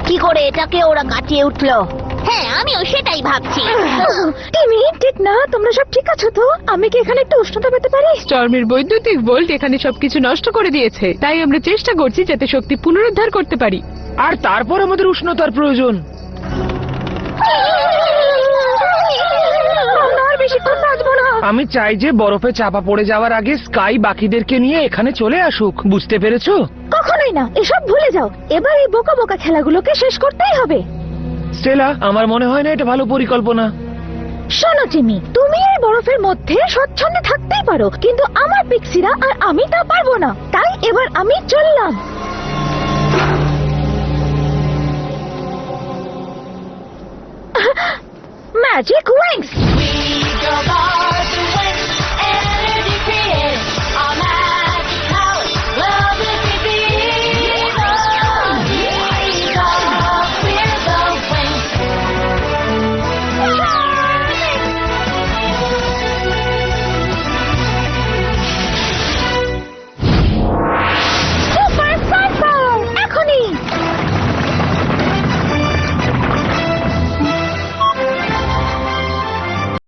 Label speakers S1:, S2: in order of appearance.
S1: কি করে এটাকে ওরা কাটিয়ে উঠলো? হ্যাঁ, আমিও সেটাই ভাবছি।
S2: টিমি, ঠিক না? তোমরা সব ঠিক আছো তো? আমি কি এখানে একটু উষ্ণতা পেতে পারি?
S3: স্টর্মের বৈদ্যুতিক ভোল্ট এখানে সবকিছু নষ্ট করে দিয়েছে, তাই আমরা চেষ্টা করছি যাতে শক্তি পুনরুদ্ধার করতে পারি।
S4: আর তারপর আমাদের উষ্ণতার প্রয়োজন।
S2: আমরা আর বেশিক্ষণ বাঁচবো না।
S4: আমি চাই যে বরফে চাপা পড়ে যাওয়ার আগে স্কাই বাকিদেরকে নিয়ে এখানে চলে আসুক, বুঝতে পেরেছো?
S2: কখনোই না, এসব ভুলে যাও। এবার এই বোকা বোকা খেলাগুলোকে শেষ করতেই হবে।
S4: স্টেলা, আমার মনে হয় না এটা ভালো পরিকল্পনা।
S2: শোনো জিমি, তুমি এই বরফের মধ্যে স্বচ্ছন্দে থাকতেই পারো, কিন্তু আমার পিক্সিরা আর আমি তা পারবো না। তাই এবার আমি চললাম। Magic wings.